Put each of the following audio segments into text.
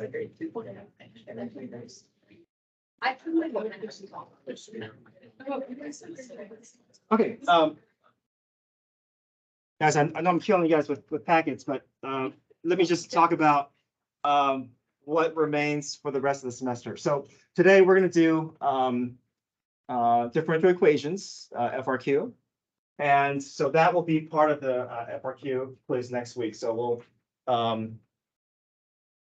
Okay. Guys, I know I'm killing you guys with packets, but let me just talk about what remains for the rest of the semester. So today we're going to do differential equations, FRQ. And so that will be part of the FRQ quiz next week. So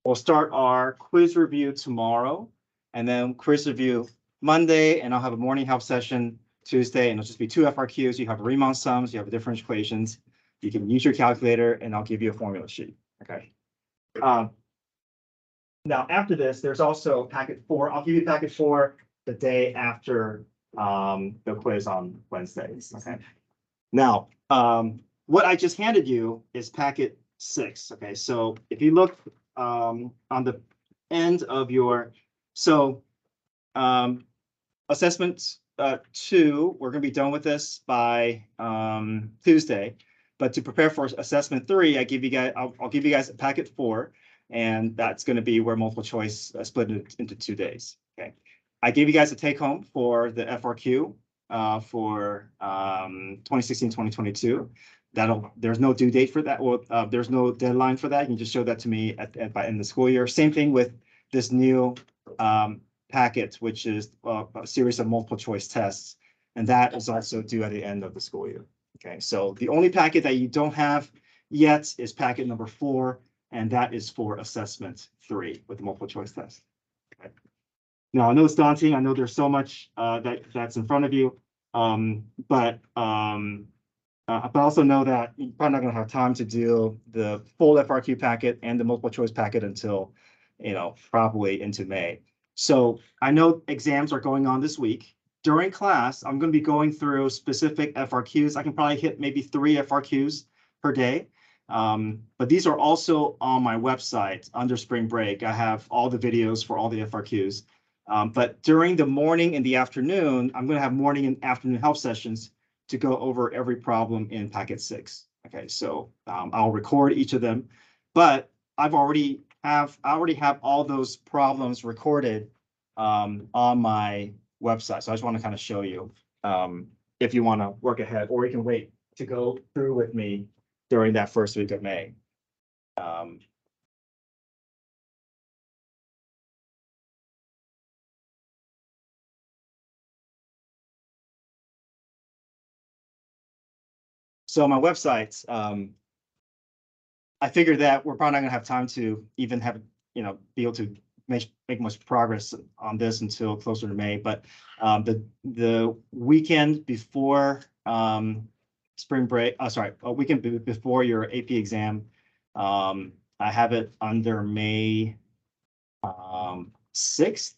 we'll start our quiz review tomorrow, and then quiz review Monday, and I'll have a morning help session Tuesday, and it'll just be 2 FRQs. You have Riemann sums, you have differential equations. You can use your calculator, and I'll give you a formula sheet. Okay. Now after this, there's also packet 4. I'll give you packet 4 the day after the quiz on Wednesdays. Okay. Now, what I just handed you is packet 6. Okay, so if you look on the end of your, assessment 2, we're going to be done with this by Tuesday. But to prepare for assessment 3, I'll give you guys packet 4, and that's going to be where multiple choice split into 2 days. Okay, I gave you guys a take home for the FRQ for 2016-2022. There's no due date for that, or there's no deadline for that. You can just show that to me by end of the school year. Same thing with this new packet, which is a series of multiple choice tests, and that is also due at the end of the school year. Okay, so the only packet that you don't have yet is packet number 4, and that is for assessment 3 with the multiple choice test. Okay. Now I know it's daunting. I know there's so much that's in front of you, but also know that you're probably not going to have time to do the full FRQ packet and the multiple choice packet until, probably into May. So I know exams are going on this week. During class, I'm going to be going through specific FRQs. I can probably hit maybe 3 FRQs per day. But these are also on my website under spring break. I have all the videos for all the FRQs. But during the morning and the afternoon, I'm going to have morning and afternoon help sessions to go over every problem in packet 6. Okay, so I'll record each of them, but I already have all those problems recorded on my website. So I just want to kind of show you if you want to work ahead, or you can wait to go through with me during that first week of May. So my website, I figured that we're probably not going to have time to even have, be able to make much progress on this until closer to May. But the weekend before spring break, a weekend before your AP exam, I have it under May 6th.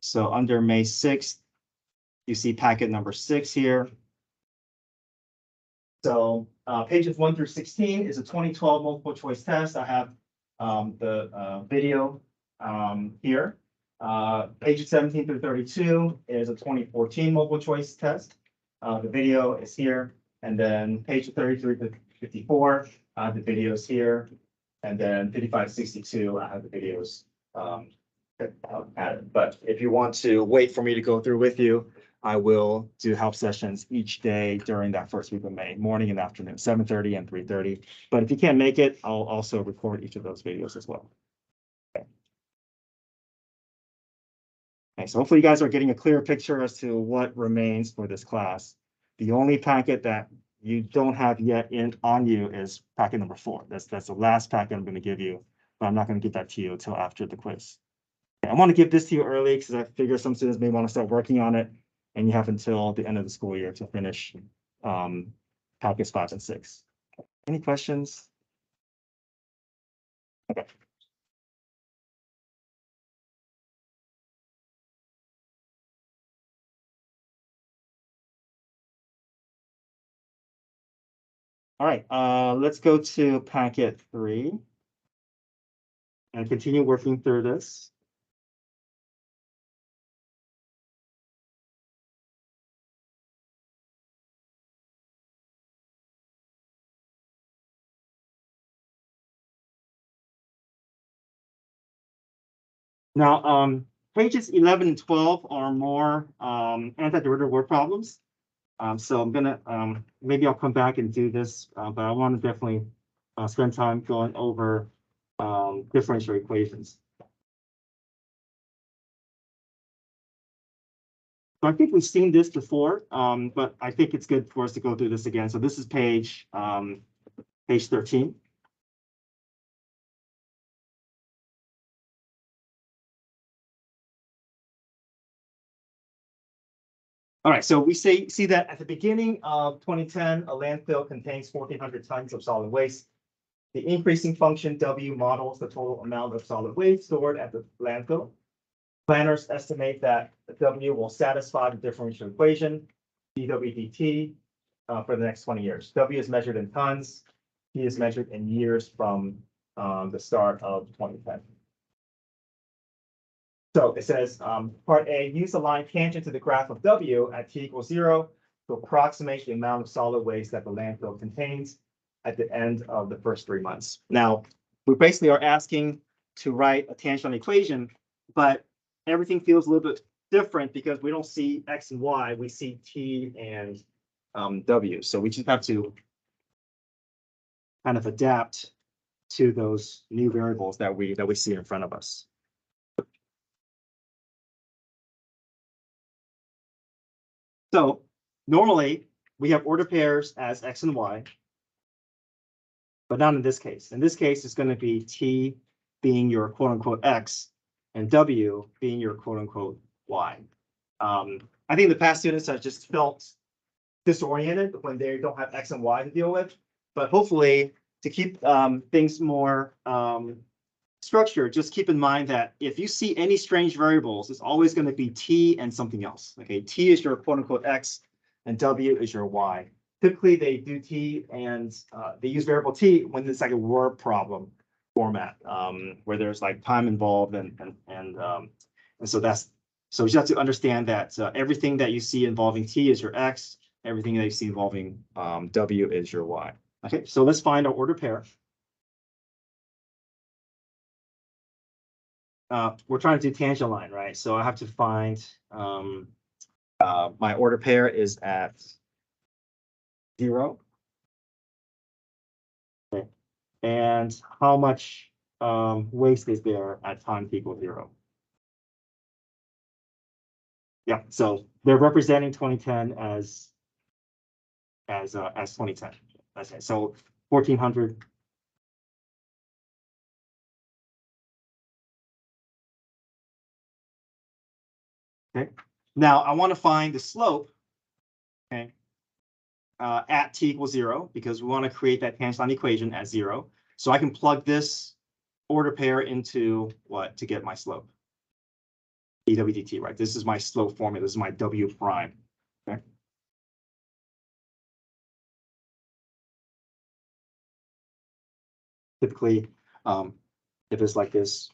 So under May 6th, you see packet number 6 here. So pages 1 through 16 is a 2012 multiple choice test. I have the video here. Pages 17 through 32 is a 2014 multiple choice test. The video is here. And then page 33 to 54, the video is here. And then 55 to 62, I have the videos added. But if you want to wait for me to go through with you, I will do help sessions each day during that first week of May, morning and afternoon, 7:30 and 3:30. But if you can't make it, I'll also record each of those videos as well. Okay. Okay, so hopefully you guys are getting a clear picture as to what remains for this class. The only packet that you don't have yet on you is packet number 4. That's the last packet I'm going to give you, but I'm not going to give that to you until after the quiz. Okay, I want to give this to you early because I figure some students may want to start working on it, and you have until the end of the school year to finish packets 5 and 6. Any questions? Okay. All right, let's go to packet 3 and continue working through this. Now, pages 11 and 12 are more antiderivative word problems. So I'm gonna maybe I'll come back and do this, but I want to definitely spend time going over differential equations. So I think we've seen this before, but I think it's good for us to go through this again. So this is page 13. All right, so we see that at the beginning of 2010, a landfill contains 1,400 tons of solid waste. The increasing function W models the total amount of solid waste stored at the landfill. Planners estimate that W will satisfy the differential equation, dW dt, for the next 20 years. W is measured in tons. T is measured in years from the start of 2010. So it says, part A, use a line tangent to the graph of W at t equals 0 to approximate the amount of solid waste that the landfill contains at the end of the first 3 months. Now, we basically are asking to write a tangential equation, but everything feels a little bit different because we don't see X and Y, we see T and W. So we just have to kind of adapt to those new variables that we see in front of us. So normally we have order pairs as X and Y, but not in this case. In this case, it's going to be T being your quote unquote X and W being your quote unquote Y. I think the past students have just felt disoriented when they don't have X and Y to deal with, but hopefully to keep things more structured, just keep in mind that if you see any strange variables, it's always going to be T and something else. Okay, T is your quote unquote X and W is your Y. Typically they do T and they use variable T when it's like a word problem format, where there's like time involved and so so you have to understand that everything that you see involving T is your X, everything that you see involving W is your Y. Okay, so let's find our order pair. We're trying to do tangent line, right? So I have to find my order pair is at 0. Okay. And how much waste is there at time equals 0? Yeah, so they're representing 2010 as 2010. Okay, so 1,400. Okay, now I want to find the slope. Okay, at t equals 0 because we want to create that tangent line equation at 0. So I can plug this order pair into what to get my slope? dW dt, right? This is my slope formula. This is my W prime. Okay. Typically, if it's like this,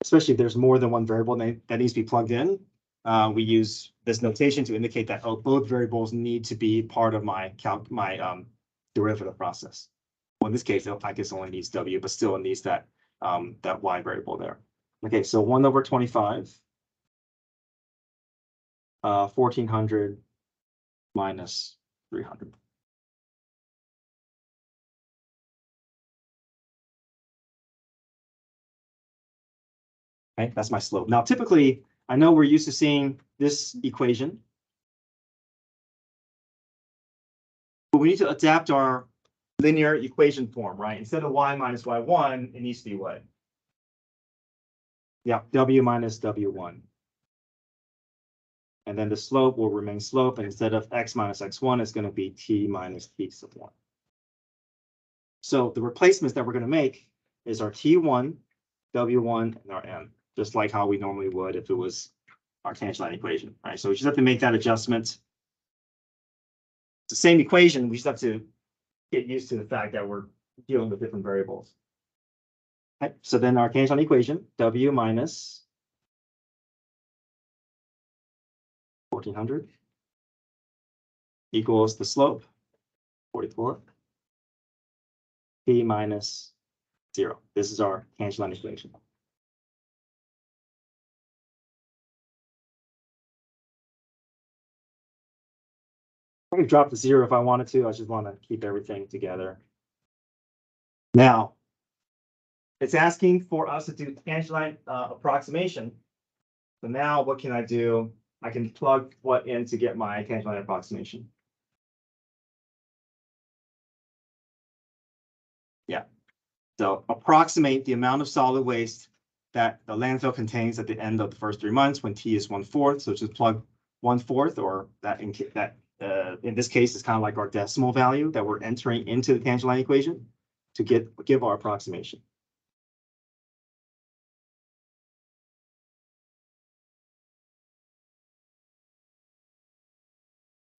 especially if there's more than one variable that needs to be plugged in, we use this notation to indicate that both variables need to be part of my derivative process. Well, in this case, I guess only needs W, but still it needs that Y variable there. Okay, so 1/25, 1,400 minus 300. Okay, that's my slope. Now, typically, I know we're used to seeing this equation, but we need to adapt our linear equation form, right? Instead of y minus y1, it needs to be what? Yeah, w minus w1. And then the slope will remain slope, and instead of x minus x1, it's going to be t minus t sub 1. So the replacements that we're going to make is our t1, w1, and our m, just like how we normally would if it was our tangent line equation, right? So we just have to make that adjustment. It's the same equation, we just have to get used to the fact that we're dealing with different variables. Okay, so then our tangent line equation, w minus 1,400 equals the slope, 44, t minus 0. This is our tangent line equation. I could drop to 0 if I wanted to. I just want to keep everything together. Now, it's asking for us to do tangent line approximation. So now what can I do? I can plug what in to get my tangent line approximation. Yeah. So approximate the amount of solid waste that the landfill contains at the end of the first 3 months when T is 1/4. So just plug 1/4, or that in this case is kind of like our decimal value that we're entering into the tangent line equation to give our approximation.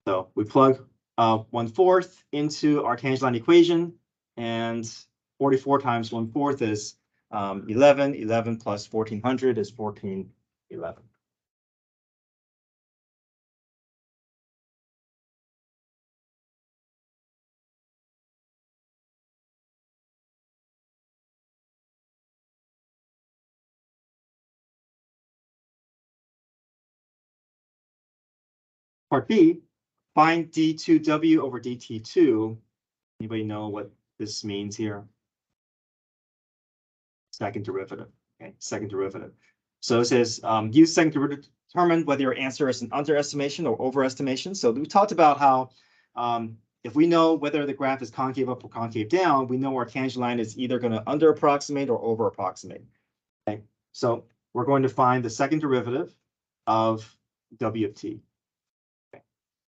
So we plug 1/4 into our tangent line equation, and 44 times 1/4 is 11. 11 plus 1400 is 1411. Part B, find d2w over dt2. Anybody know what this means here? Second derivative. Okay, second derivative. So it says use second derivative to determine whether your answer is an underestimation or overestimation. So we talked about how if we know whether the graph is concave up or concave down, we know our tangent line is either going to under approximate or over approximate. Okay, so we're going to find the second derivative of w of t. Okay.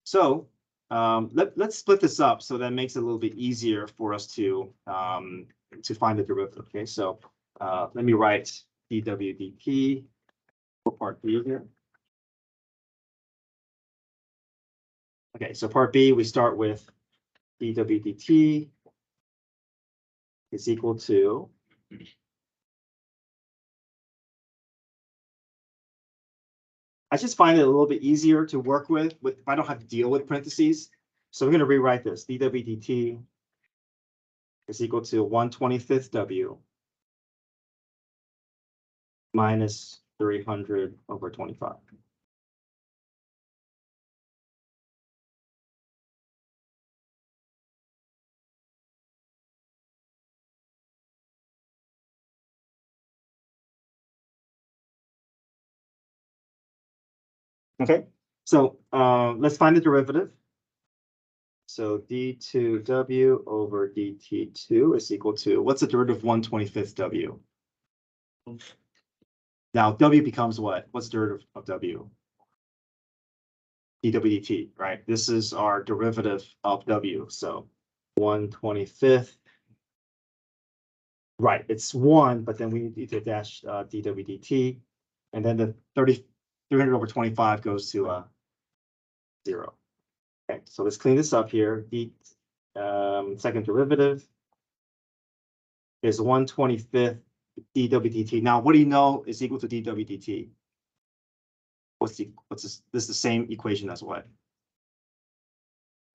So let's split this up so that makes it a little bit easier for us to find the derivative. Okay, so let me write dw dt for part B here. Okay, so part B, we start with dw dt is equal to I just find it a little bit easier to work with if I don't have to deal with parentheses. So we're going to rewrite this. dw dt is equal to 1/25 w minus 300 over 25. Okay, so let's find the derivative. So d2w over dt2 is equal to, what's the derivative of 1/25 w? Now w becomes what? What's the derivative of w? dw dt, right? This is our derivative of w. So 1/25. Right, it's 1, but then we need to dash dw dt. And then the 300 over 25 goes to 0. Okay, so let's clean this up here. The second derivative is 1/25 dw dt. Now, what do you know is equal to dw dt? What's this? This is the same equation as what?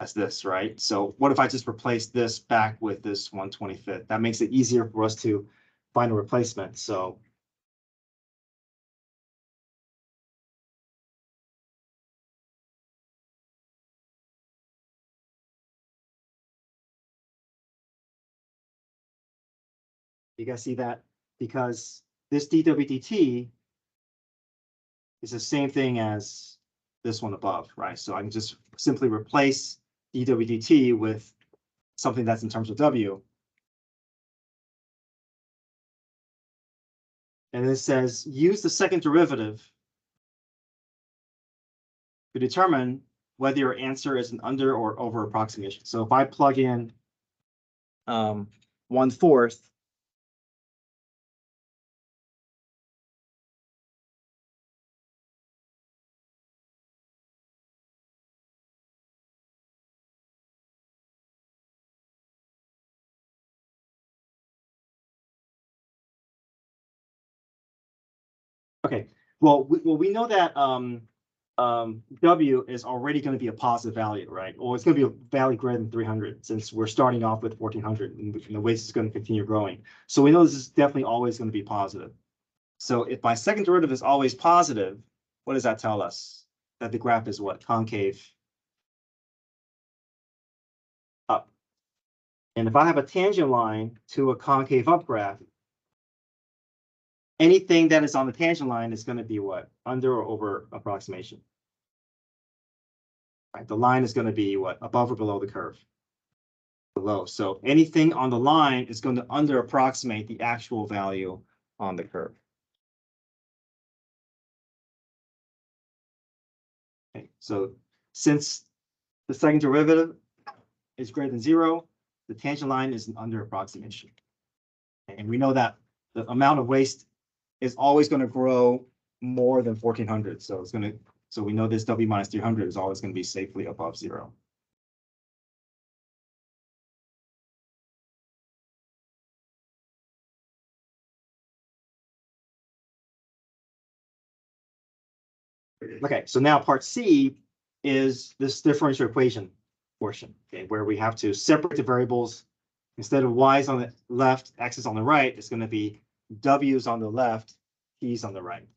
As this, right? So what if I just replace this back with this 1/25? That makes it easier for us to find a replacement. So you guys see that? Because this dw dt is the same thing as this one above, right? So I can just simply replace dw dt with something that's in terms of w. And it says use the second derivative to determine whether your answer is an under or over approximation. So if I plug in 1/4, okay. Well, we know that W is already going to be a positive value, right? Or it's going to be a value greater than 300 since we're starting off with 1400 and the waste is going to continue growing. So we know this is definitely always going to be positive. So if my second derivative is always positive, what does that tell us? That the graph is what? Concave up. And if I have a tangent line to a concave up graph, anything that is on the tangent line is going to be what? Under or over approximation. Right, the line is going to be what? Above or below the curve? Below. So anything on the line is going to under approximate the actual value on the curve. Okay, so since the second derivative is greater than 0, the tangent line is an under approximation. And we know that the amount of waste is always going to grow more than 1400. So it's going to, so we know this W minus 300 is always going to be safely above 0. Okay, so now part C is this differential equation portion, okay, where we have to separate the variables. Instead of y's on the left, x's on the right, it's going to be w's on the left, p's on the right.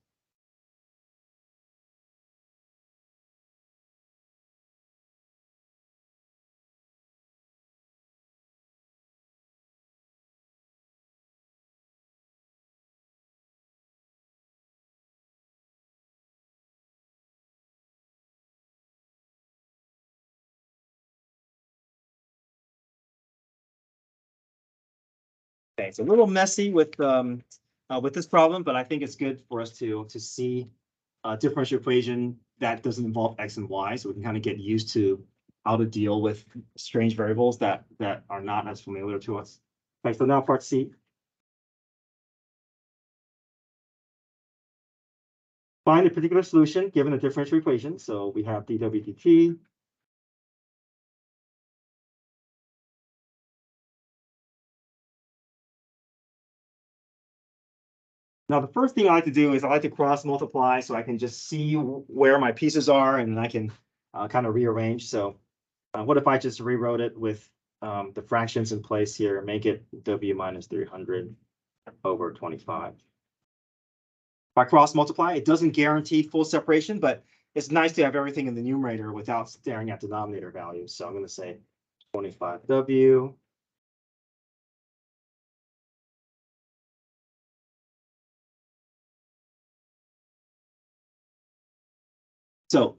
Okay, it's a little messy with this problem, but I think it's good for us to see a differential equation that doesn't involve x and y, so we can kind of get used to how to deal with strange variables that are not as familiar to us. Okay, so now part C. Find a particular solution given a differential equation. So we have dw dt. Now, the first thing I like to do is I like to cross multiply so I can just see where my pieces are and I can kind of rearrange. So what if I just rewrote it with the fractions in place here, make it W minus 300 over 25. If I cross multiply, it doesn't guarantee full separation, but it's nice to have everything in the numerator without staring at denominator values. So I'm going to say 25W. So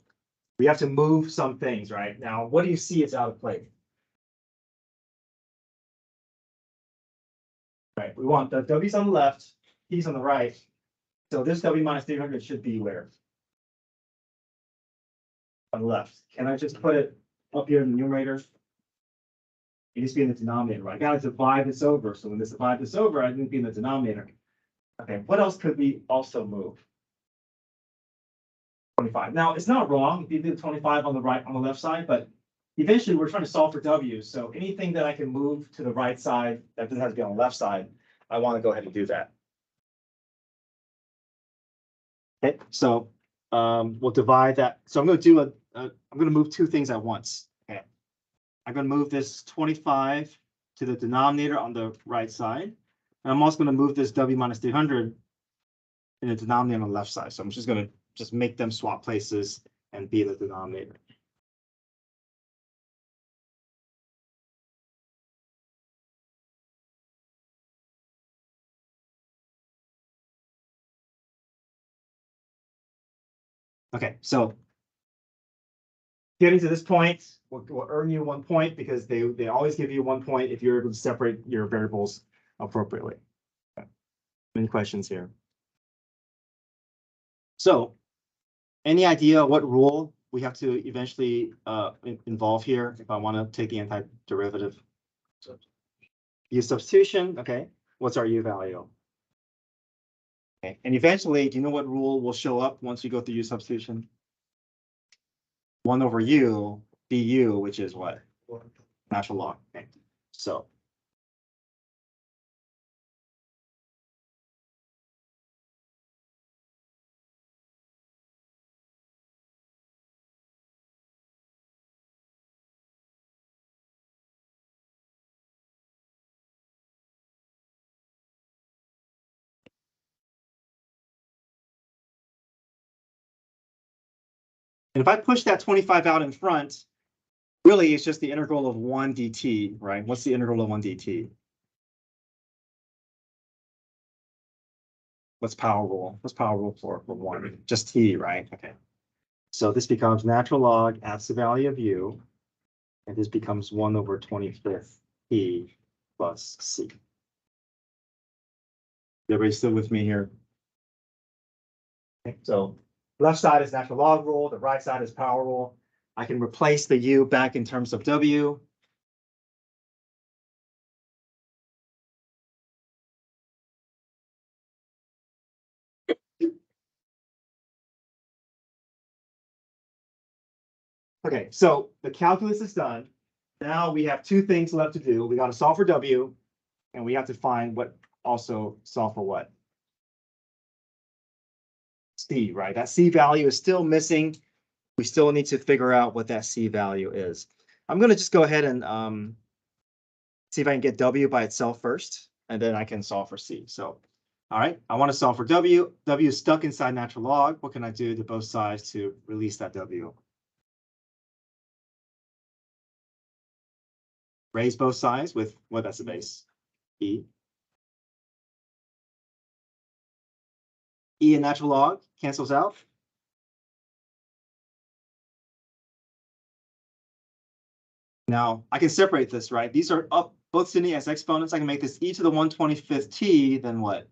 we have to move some things, right? Now, what do you see is out of place? Right, we want the W's on the left, P's on the right. So this W minus 300 should be where? On the left. Can I just put it up here in the numerator? It needs to be in the denominator, right? I gotta divide this over. So when this divide this over, I need to be in the denominator. Okay, what else could we also move? 25. Now, it's not wrong if you do 25 on the right, on the left side, but eventually we're trying to solve for W. So anything that I can move to the right side that doesn't have to be on the left side, I want to go ahead and do that. Okay, so we'll divide that. So I'm going to do I'm going to move two things at once. Okay, I'm going to move this 25 to the denominator on the right side, and I'm also going to move this W minus 300 in the denominator on the left side. So I'm just going to make them swap places and be in the denominator. Okay, so getting to this point will earn you 1 point because they always give you 1 point if you're able to separate your variables appropriately. Okay. Any questions here? So, any idea what rule we have to eventually involve here if I want to take the antiderivative? U substitution. Okay, what's our U value? Okay, and eventually, do you know what rule will show up once you go through U substitution? 1 over U, BU, which is what? Natural log. Okay, so And if I push that 25 out in front, really it's just the integral of 1 dt, right? What's the integral of 1 dt? What's power rule? What's power rule for 1? Just t, right? Okay. So this becomes natural log absolute value of u, and this becomes 1 over 25th t plus c. Everybody still with me here? Okay, so left side is natural log rule, the right side is power rule. I can replace the u back in terms of w. Okay, so the calculus is done. Now we have 2 things left to do. We got to solve for w, and we have to find what also solve for what? C, right? That C value is still missing. We still need to figure out what that C value is. I'm going to just go ahead and see if I can get W by itself first, and then I can solve for C. So, all right, I want to solve for W. W is stuck inside natural log. What can I do to both sides to release that W? Raise both sides with what? That's the base. E. E in natural log cancels out. Now I can separate this, right? These are up both sitting as exponents. I can make this e to the 1/25th t, then what?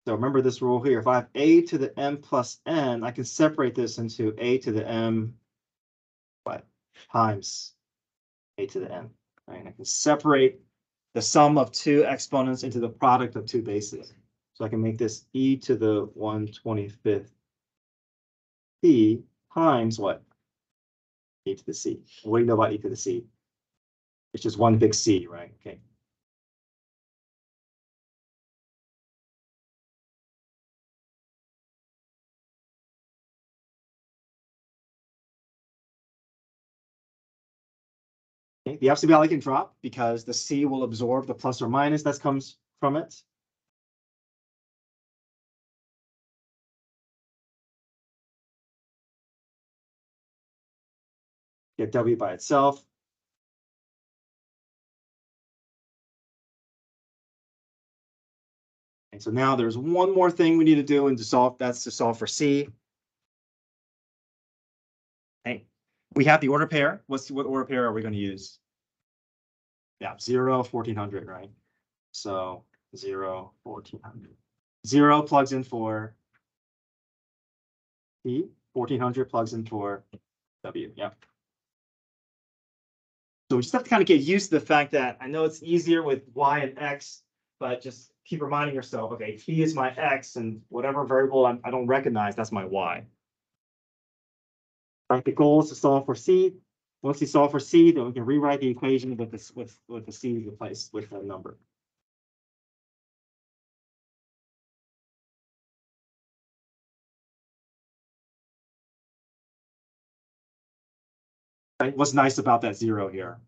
So remember this rule here. If I have a to the m plus n, I can separate this into a to the m what? Times a to the n. Right? I can separate the sum of 2 exponents into the product of 2 bases. So I can make this e to the 1/25th t times what? E to the c. What do you know about e to the c? It's just one big c, right? Okay. Okay, the absolute value can drop because the c will absorb the plus or minus that comes from it. Get w by itself. And so now there's one more thing we need to do and to solve. That's to solve for c. Okay, we have the order pair. What order pair are we going to use? Yeah, 0, 1400, right? So 0, 1400. 0 plugs in for P, 1400 plugs in for W. Yep. So we just have to kind of get used to the fact that I know it's easier with Y and X, but just keep reminding yourself, okay, T is my X and whatever variable I don't recognize, that's my Y. Right, the goal is to solve for C. Once we solve for C, then we can rewrite the equation with this with the C replaced with a number. Right? What's nice about that 0 here?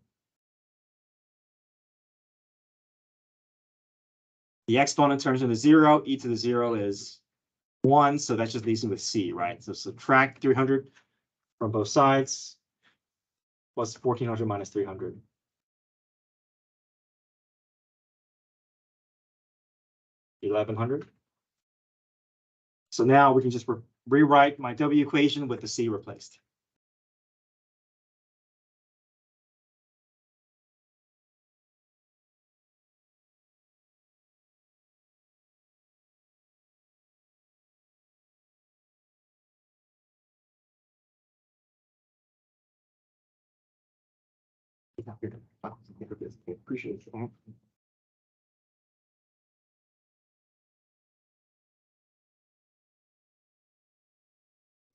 The exponent turns into 0. E to the 0 is 1, so that just leaves me with C, right? So subtract 300 from both sides. What's 1400 minus 300? 1100. So now we can just rewrite my W equation with the C replaced. Appreciate it. Okay,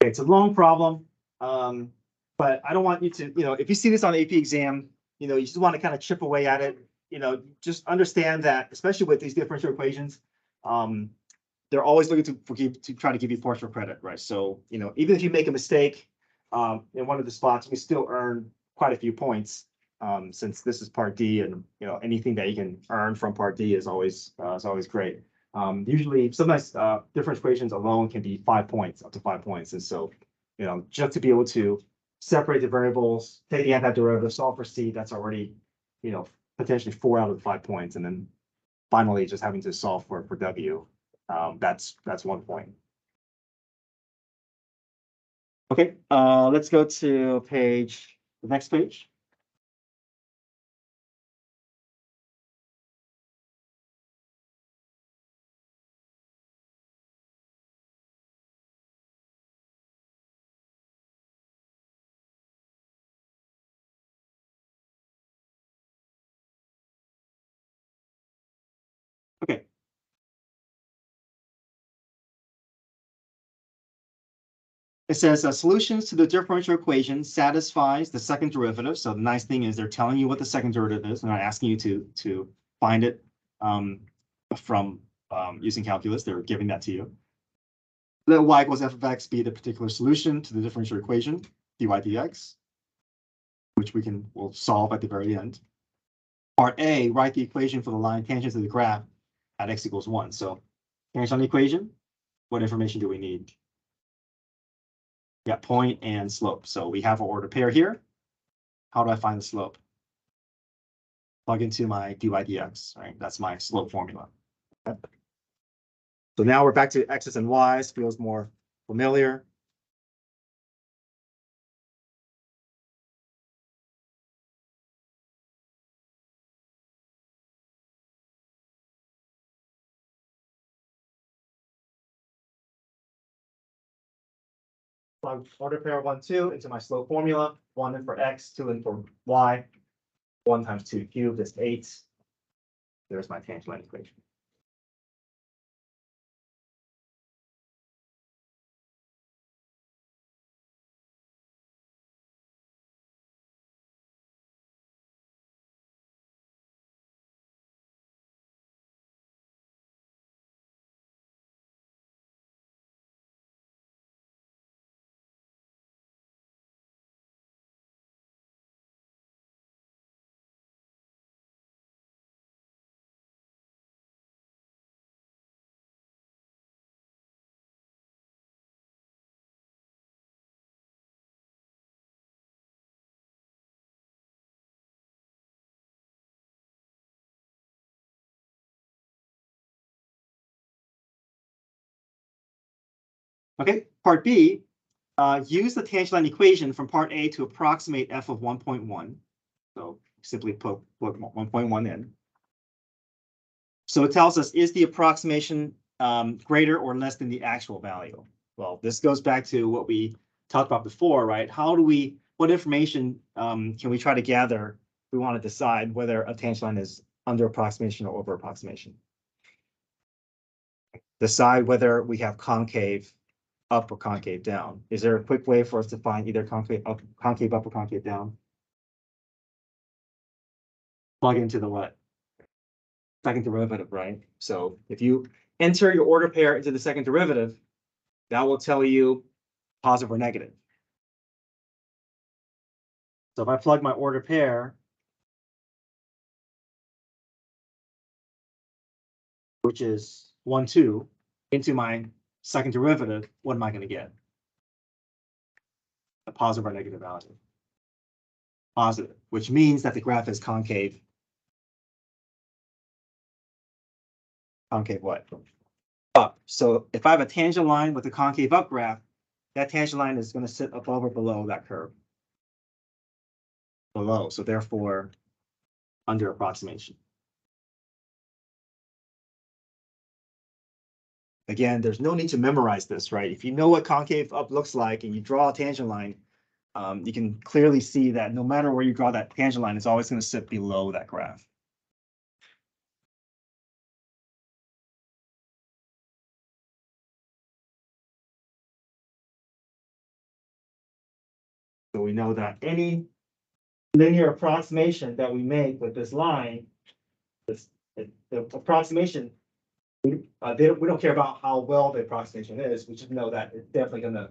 it's a long problem, but I don't want you to, if you see this on the AP exam, you just want to kind of chip away at it. Just understand that, especially with these differential equations, they're always looking to try to give you partial credit, right? So, even if you make a mistake in one of the spots, we still earn quite a few points since this is part D, and anything that you can earn from part D is always great. Usually, sometimes differential equations alone can be 5 points, up to 5 points. And so, just to be able to separate the variables, take the antiderivative, solve for C, that's already, potentially 4 out of the 5 points. And then finally, just having to solve for W, that's 1 point. Okay, let's go to the next page. Okay. It says solutions to the differential equation satisfies the second derivative. So the nice thing is they're telling you what the second derivative is. They're not asking you to find it from using calculus. They're giving that to you. Let y equals f of x be the particular solution to the differential equation, dy dx, which we'll solve at the very end. Part A, write the equation for the line tangent to the graph at x equals 1. So tangent on the equation, what information do we need? We got point and slope. So we have our ordered pair here. How do I find the slope? Plug into my dy dx, right? That's my slope formula. Okay. So now we're back to x's and y's, feels more familiar. Plug order pair 1, 2 into my slope formula. 1 in for x, 2 in for y. 1 times 2 cubed is 8. There's my tangent line equation. Okay, part B, use the tangent line equation from part A to approximate f of 1.1. So simply put 1.1 in. So it tells us, is the approximation greater or less than the actual value? Well, this goes back to what we talked about before, right? What information can we try to gather if we want to decide whether a tangent line is under approximation or over approximation? Decide whether we have concave up or concave down. Is there a quick way for us to find either concave up or concave down? Plug into the what? Second derivative, right? So if you enter your order pair into the second derivative, that will tell you positive or negative. So if I plug my order pair, which is 1, 2, into my second derivative, what am I going to get? A positive or negative value. Positive, which means that the graph is concave. Concave what? Up. So if I have a tangent line with a concave up graph, that tangent line is going to sit above or below that curve. Below, so therefore under approximation. Again, there's no need to memorize this, right? If you know what concave up looks like and you draw a tangent line, you can clearly see that no matter where you draw that tangent line, it's always going to sit below that graph. So we know that any linear approximation that we make with this line, the approximation, we don't care about how well the approximation is. We just know that it's definitely going to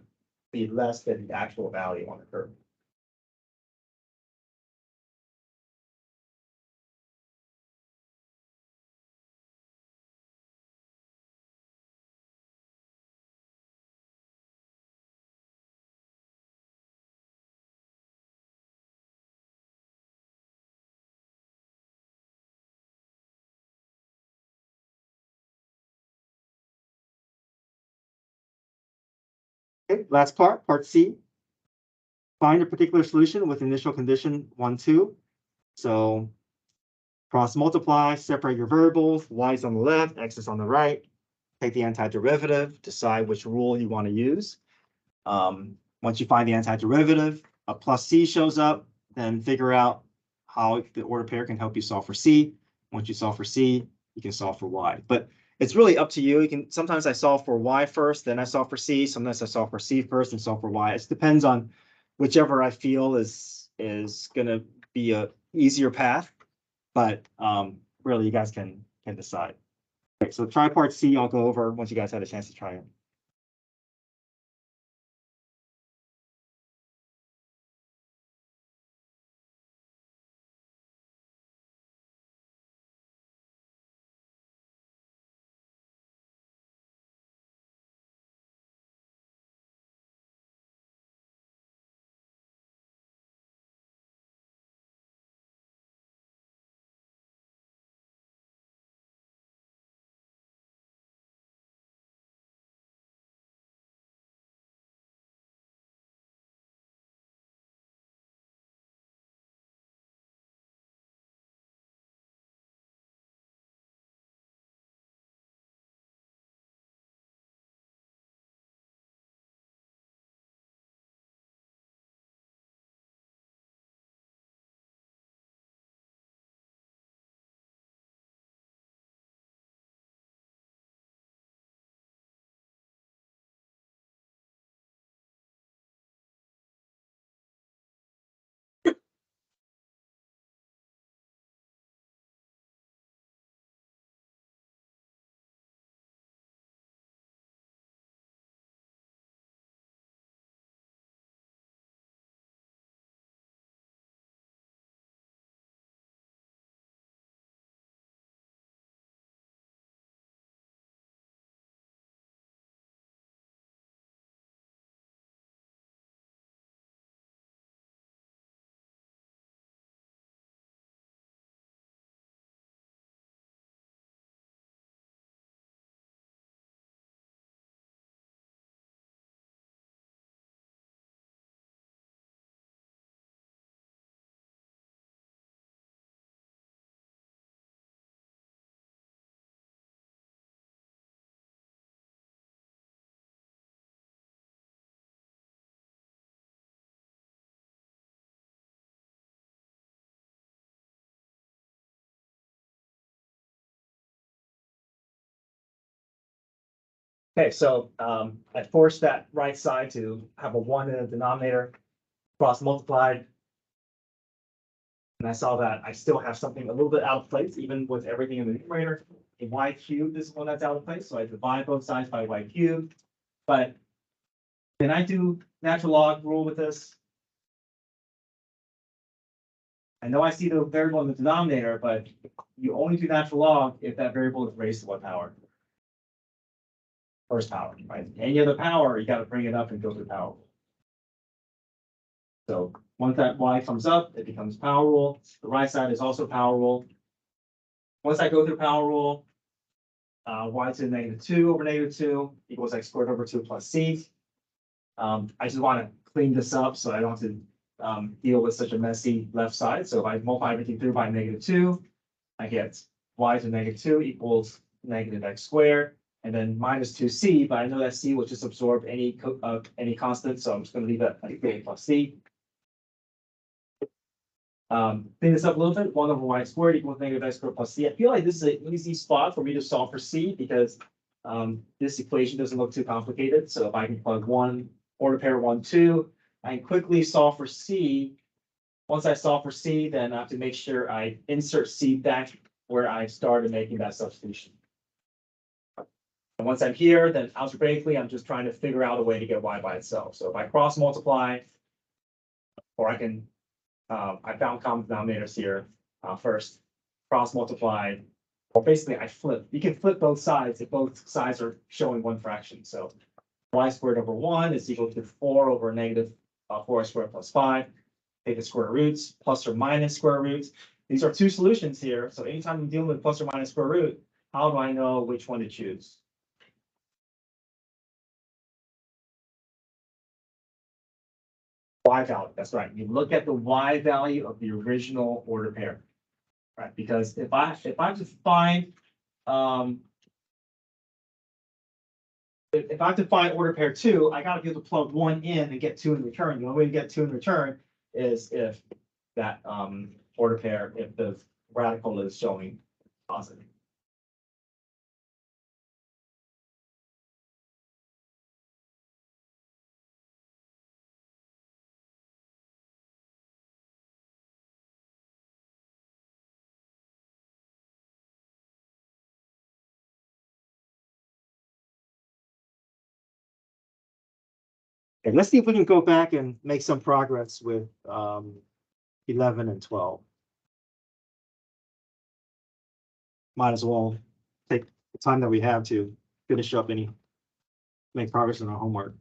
be less than the actual value on the curve. Okay, last part C. Find a particular solution with initial condition 1, 2. So cross multiply, separate your variables, y is on the left, x is on the right. Take the antiderivative, decide which rule you want to use. Once you find the antiderivative, a plus c shows up, then figure out how the order pair can help you solve for c. Once you solve for c, you can solve for y. But it's really up to you. You can sometimes I solve for y first, then I solve for c. Sometimes I solve for c first and solve for y. It depends on whichever I feel is gonna be a easier path. But really, you guys can decide. Okay, so try part C. I'll go over once you guys had a chance to try it. Okay, so I forced that right side to have a 1 in the denominator, cross multiplied. And I saw that I still have something a little bit out of place, even with everything in the numerator. A y cubed is one that's out of place, so I divide both sides by y cubed. But can I do natural log rule with this? I know I see the variable in the denominator, but you only do natural log if that variable is raised to what power? First power, right? Any other power, you got to bring it up and go through power. So once that y comes up, it becomes power rule. The right side is also power rule. Once I go through power rule, y to the -2 over -2 equals x squared over 2 plus c. I just want to clean this up so I don't have to deal with such a messy left side. So if I multiply everything through by -2, I get y to -2 equals -x squared, and then minus 2c, but I know that c will just absorb any constant, so I'm just going to leave that like a plus c. Clean this up a little bit. 1 over y squared equals -x squared plus c. I feel like this is an easy spot for me to solve for c because this equation doesn't look too complicated. So if I can plug one order pair 1, 2, I can quickly solve for c. Once I solve for c, then I have to make sure I insert c back where I started making that substitution. And once I'm here, then algebraically, I'm just trying to figure out a way to get y by itself. So if I cross multiply, or I can, I found common denominators here first, cross multiply, or basically I flip. You can flip both sides if both sides are showing one fraction. So y squared over 1 is equal to 4 over negative 4y squared plus 5. Take the square roots, plus or minus square roots. These are two solutions here. So anytime I'm dealing with plus or minus square root, how do I know which one to choose? Y value, that's right. You look at the Y value of the original order pair. Right, because if I have to find if I have to find order pair 2, I gotta be able to plug 1 in and get 2 in return. The only way to get 2 in return is if that order pair, if the radical is showing positive. Okay, let's see if we can go back and make some progress with 11 and 12. Might as well take the time that we have to finish up make progress in our homework.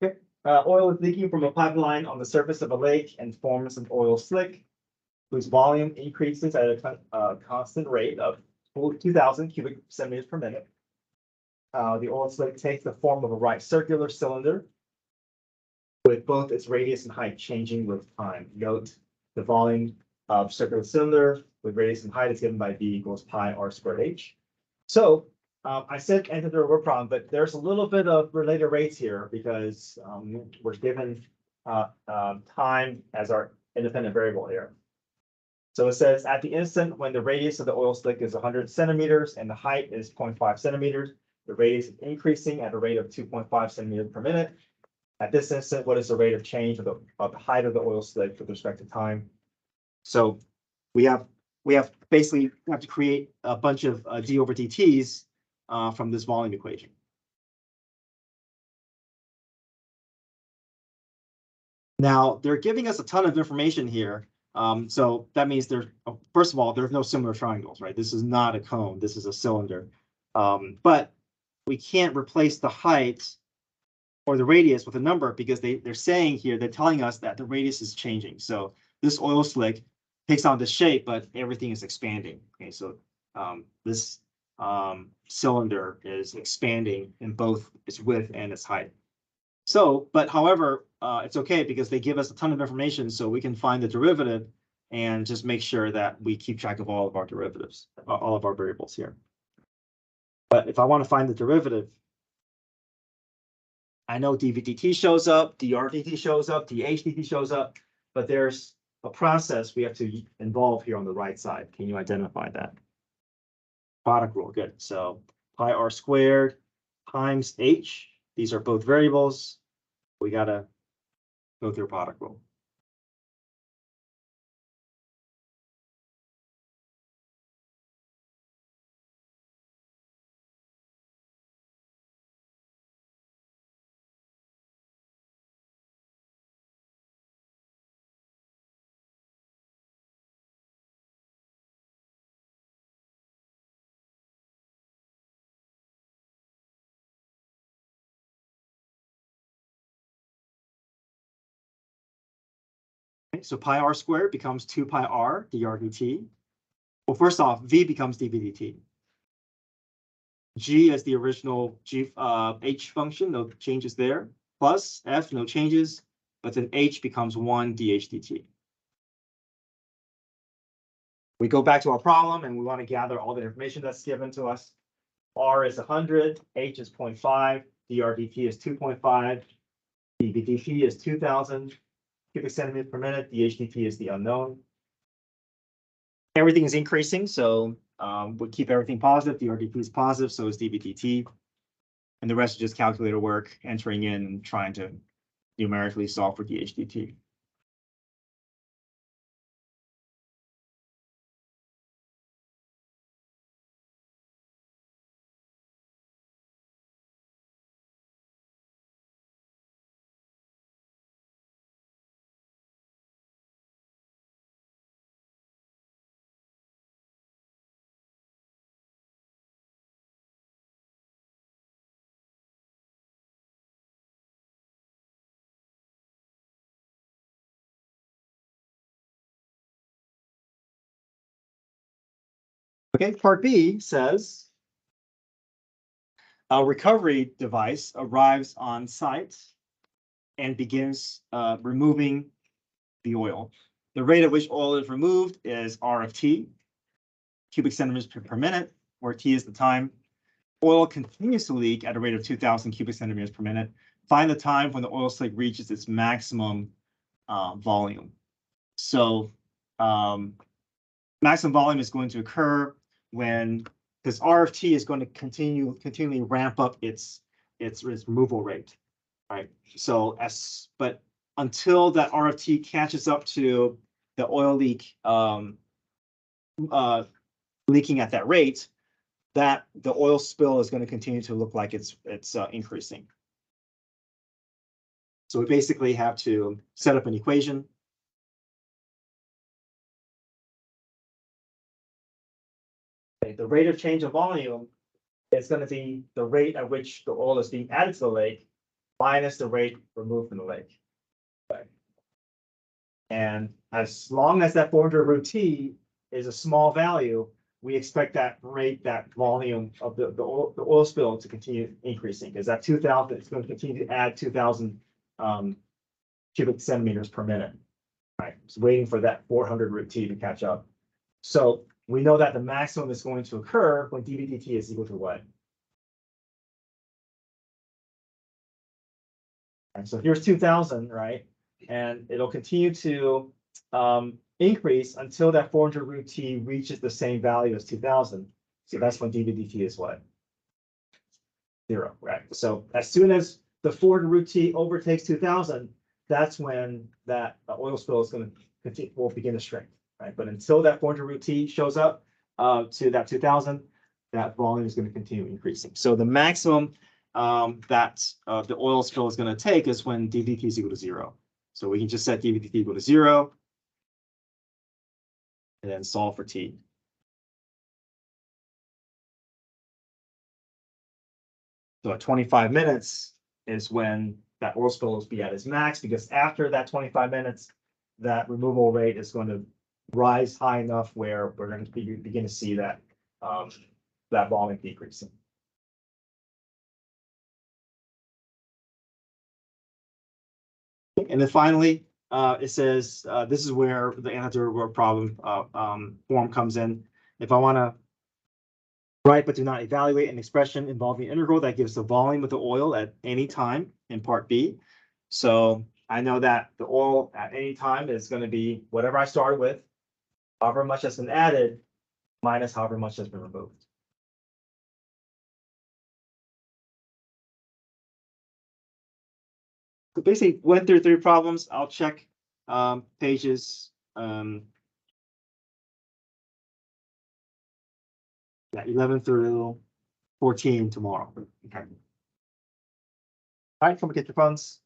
Okay. Oil is leaking from a pipeline on the surface of a lake and forms an oil slick, whose volume increases at a constant rate of 2,000 cubic centimeters per minute. The oil slick takes the form of a right circular cylinder with both its radius and height changing with time. Note the volume of circular cylinder with radius and height is given by V equals pi r squared h. So I said enter the word problem, but there's a little bit of related rates here because we're given time as our independent variable here. So it says at the instant when the radius of the oil slick is 100 centimeters and the height is 0.5 centimeters, the radius is increasing at a rate of 2.5 centimeters per minute. At this instant, what is the rate of change of the height of the oil slick with respect to time? So we have basically have to create a bunch of d over dt's from this volume equation. Now they're giving us a ton of information here. So that means first of all, there's no similar triangles, right? This is not a cone, this is a cylinder. But we can't replace the height or the radius with a number because they're saying here, they're telling us that the radius is changing. So this oil slick takes on the shape, but everything is expanding. Okay, so this cylinder is expanding in both its width and its height. So, but however, it's okay because they give us a ton of information so we can find the derivative and just make sure that we keep track of all of our derivatives, all of our variables here. But if I want to find the derivative, I know dv/dt shows up, dr/dt shows up, dh/dt shows up, but there's a process we have to involve here on the right side. Can you identify that? Product rule, good. So pi r squared times h. These are both variables. We gotta go through product rule. So pi r squared becomes 2 pi r dr dt. Well, first off, v becomes dv dt. G is the original h function, no changes there. Plus f, no changes, but then h becomes 1 dh dt. We go back to our problem and we want to gather all the information that's given to us. R is 100, h is 0.5, dr dt is 2.5, dv dt is 2,000 cubic centimeters per minute, dh dt is the unknown. Everything is increasing, so we'll keep everything positive. dr dt is positive, so is dv dt. And the rest is just calculator work, entering in and trying to numerically solve for dh dt. Okay, part B says a recovery device arrives on site and begins removing the oil. The rate at which oil is removed is R of T, cubic centimeters per minute, where T is the time. Oil continues to leak at a rate of 2,000 cubic centimeters per minute. Find the time when the oil slick reaches its maximum volume. So maximum volume is going to occur when, because R of T is going to continually ramp up its removal rate, right? So but until that R of T catches up to the oil leak leaking at that rate, that the oil spill is going to continue to look like it's increasing. So we basically have to set up an equation. Okay, the rate of change of volume is going to be the rate at which the oil is being added to the lake minus the rate removed from the lake. Okay. And as long as that 400 root T is a small value, we expect that rate, that volume of the oil spill to continue increasing, because that 2,000 is going to continue to add 2,000 cubic centimeters per minute. Right, so waiting for that 400 root T to catch up. So we know that the maximum is going to occur when dV/dt is equal to what? And so here's 2,000, right? And it'll continue to increase until that 400 root T reaches the same value as 2,000. So that's when dV/dt is what? 0, right? So as soon as the 400 root T overtakes 2,000, that's when that oil spill is going to will begin to shrink, right? But until that 400 root T shows up to that 2,000, that volume is going to continue increasing. So the maximum that the oil spill is going to take is when dV/dt is equal to 0. So we can just set dV/dt equal to 0 and then solve for T. So at 25 minutes is when that oil spill will be at its max, because after that 25 minutes, that removal rate is going to rise high enough where we're going to begin to see that that volume decreasing. And then finally, it says this is where the anti-derivative problem form comes in. If I want to write but do not evaluate an expression involving integral that gives the volume of the oil at any time in part B. So I know that the oil at any time is going to be whatever I started with, however much has been added, minus however much has been removed. So basically went through 3 problems. I'll check pages 11 through 14 tomorrow. Okay. All right, come get your phones.